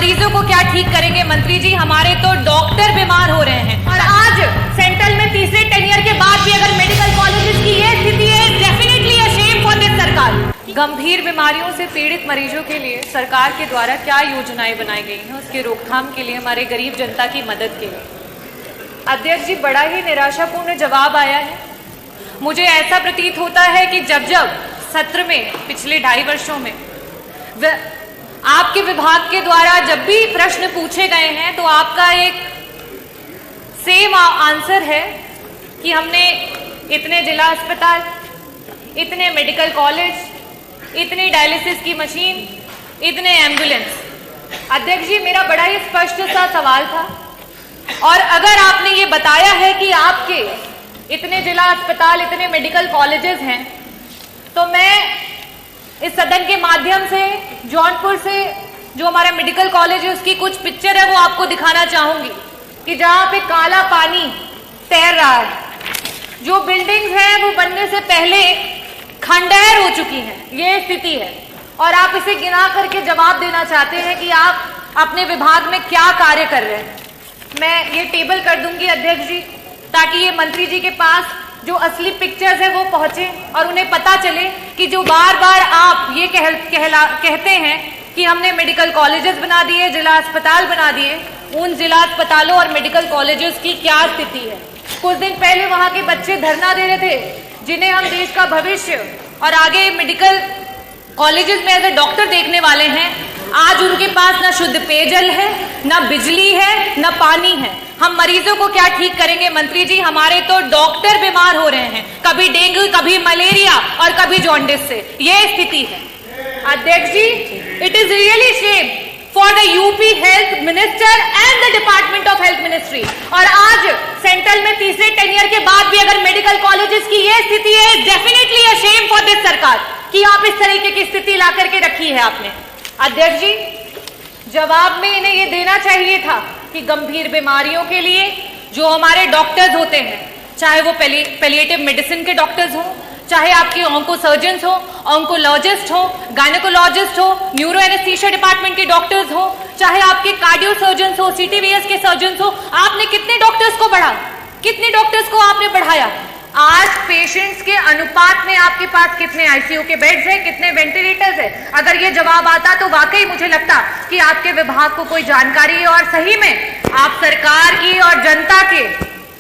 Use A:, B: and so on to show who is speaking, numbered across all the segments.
A: मरीजों को क्या ठीक करेंगे मंत्री जी? हमारे तो डॉक्टर बीमार हो रहे हैं और आज सेंट्रल में तीसरे टेनियर के बाद भी अगर मेडिकल कॉलेजेस की ये स्थिति है, definitely a shame for this सरकार। गंभीर बीमारियों से पीड़ित मरीजों के लिए सरकार के द्वारा क्या योजनाएं बनाई गई हैं, उसके रोकथाम के लिए, हमारे गरीब जनता की मदद के लिए? अध्यक्ष जी, बड़ा ही निराशापूर्ण जवाब आया है। मुझे ऐसा प्रतीत होता है कि जब जब सत्र में पिछले 2.5 वर्षों में आपके विभाग के द्वारा जब भी प्रश्न पूछे गए हैं तो आपका एक सेम आंसर है कि हमने इतने जिला अस्पताल, इतने मेडिकल कॉलेज, इतनी डायलिसिस की मशीन, इतने एम्बुलेंस। अध्यक्ष जी, मेरा बड़ा ही स्पष्ट सा सवाल था और अगर आपने ये बताया है कि आपके इतने जिला अस्पताल, इतने मेडिकल कॉलेजेस हैं, तो मैं इस सदन के माध्यम से जौनपुर से जो हमारा मेडिकल कॉलेज है उसकी कुछ पिक्चर है वो आपको दिखाना चाहूंगी कि जहां पे काला पानी तैर रहा है, जो बिल्डिंग्स हैं वो बनने से पहले खंडहर हो चुकी हैं, ये स्थिति है। और आप इसे गिना करके जवाब देना चाहते हैं कि आप अपने विभाग में क्या कार्य कर रहे हैं। मैं ये टेबल कर दूंगी अध्यक्ष जी, ताकि ये मंत्री जी के पास जो असली पिक्चर्स है वो पहुंचे और उन्हें पता चले कि जो बार बार आप ये कहते हैं कि हमने मेडिकल कॉलेजेस बना दिए, जिला अस्पताल बना दिए, उन जिला अस्पतालों और मेडिकल कॉलेजेस की क्या स्थिति है। कुछ दिन पहले वहां के बच्चे धरना दे रहे थे, जिन्हें हम देश का भविष्य और आगे मेडिकल कॉलेजेस में एज ए डॉक्टर देखने वाले हैं। आज उनके पास ना शुद्ध पेयजल है, ना बिजली है, ना पानी है। हम मरीजों को क्या ठीक करेंगे मंत्री जी? हमारे तो डॉक्टर बीमार हो रहे हैं, कभी डेंगू, कभी मलेरिया और कभी जॉन्डिस से, ये स्थिति है। अध्यक्ष ji, it is really shame for the UP health minister and the department of health ministry. और आज सेंट्रल में तीसरे टेनियर के बाद भी अगर मेडिकल कॉलेजेस की ये स्थिति है, definitely a shame for this सरकार कि आप इस तरीके की स्थिति ला करके रखी है आपने। अध्यक्ष जी, जवाब में इन्हें ये देना चाहिए था कि गंभीर बीमारियों के लिए जो हमारे डॉक्टर्स होते हैं, चाहे वो पैलिएटिव मेडिसिन के डॉक्टर्स हों, चाहे आपके ऑन्को सर्जन्स हो, ऑन्कोलॉजिस्ट हो, गायनेकोलॉजिस्ट हो, न्यूरो एनेस्थीसिया डिपार्टमेंट के डॉक्टर्स हो, चाहे आपके कार्डियो सर्जन्स हो, सीटीवीएस के सर्जन्स हो, आपने कितने डॉक्टर्स को बढ़ा, कितने डॉक्टर्स को आपने बढ़ाया? आज पेशेंट्स के अनुपात में आपके पास कितने आईसीयू के बेड्स हैं, कितने वेंटिलेटर्स हैं? अगर ये जवाब आता तो वाकई मुझे लगता कि आपके विभाग को कोई जानकारी है और सही में आप सरकार की और जनता के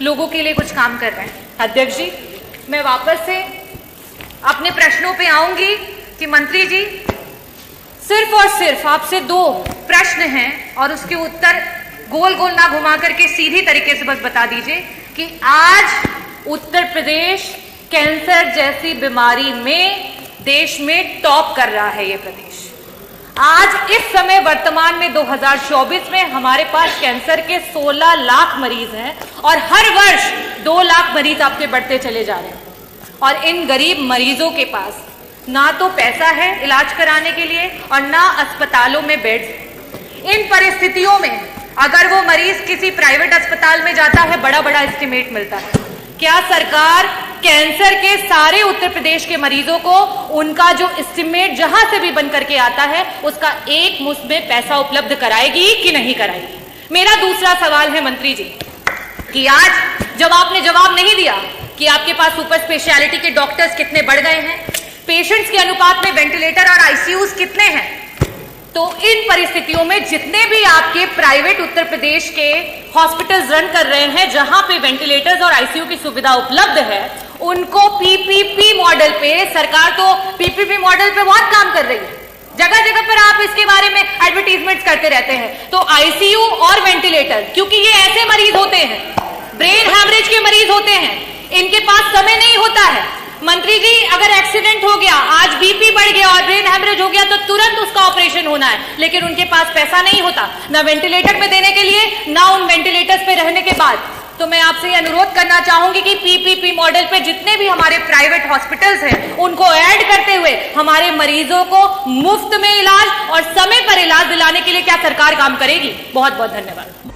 A: लोगों के लिए कुछ काम कर रहे हैं। अध्यक्ष जी, मैं वापस से अपने प्रश्नों पे आऊंगी कि मंत्री जी, सिर्फ और सिर्फ आपसे 2 प्रश्न हैं और उसके उत्तर गोल गोल ना घुमा करके सीधी तरीके से बस बता दीजिए कि आज उत्तर प्रदेश कैंसर जैसी बीमारी में देश में टॉप कर रहा है। ये प्रदेश आज इस समय वर्तमान में 2024 में हमारे पास कैंसर के 16 लाख मरीज हैं और हर वर्ष 2 लाख मरीज आपके बढ़ते चले जा रहे हैं। और इन गरीब मरीजों के पास ना तो पैसा है इलाज कराने के लिए और ना अस्पतालों में बेड्स। इन परिस्थितियों में अगर वो मरीज किसी प्राइवेट अस्पताल में जाता है, बड़ा बड़ा एस्टिमेट मिलता है। क्या सरकार कैंसर के सारे उत्तर प्रदेश के मरीजों को उनका जो एस्टिमेट जहां से भी बन करके आता है उसका एक मुश्त में पैसा उपलब्ध कराएगी कि नहीं कराएगी? मेरा दूसरा सवाल है मंत्री जी कि आज जब आपने जवाब नहीं दिया कि आपके पास सुपर स्पेशलिटी के डॉक्टर्स कितने बढ़ गए हैं, पेशेंट्स के अनुपात में वेंटिलेटर और आईसीयूज कितने हैं, तो इन परिस्थितियों में जितने भी आपके प्राइवेट उत्तर प्रदेश के हॉस्पिटल्स रन कर रहे हैं जहां पे वेंटिलेटर्स और आईसीयू की सुविधा उपलब्ध है, उनको पीपीपी मॉडल पे, सरकार तो पीपीपी मॉडल पे बहुत काम कर रही है, जगह जगह पर आप इसके बारे में एडवर्टीजमेंट्स करते रहते हैं। तो आईसीयू और वेंटिलेटर, क्योंकि ये ऐसे मरीज होते हैं, ब्रेन हैमरेज के मरीज होते हैं, इनके पास समय नहीं होता है। मंत्री जी, अगर एक्सीडेंट हो गया, आज बीपी बढ़ गया और ब्रेन हैमरेज हो गया तो तुरंत उसका ऑपरेशन होना है, लेकिन उनके पास पैसा नहीं होता ना वेंटिलेटर पे देने के लिए, ना उन वेंटिलेटर्स पे रहने के बाद। तो मैं आपसे ये अनुरोध करना चाहूंगी कि पीपीपी मॉडल पे जितने भी हमारे प्राइवेट हॉस्पिटल्स हैं उनको ऐड करते हुए हमारे मरीजों को मुफ्त में इलाज और समय पर इलाज दिलाने के लिए क्या सरकार काम करेगी? बहुत बहुत धन्यवाद।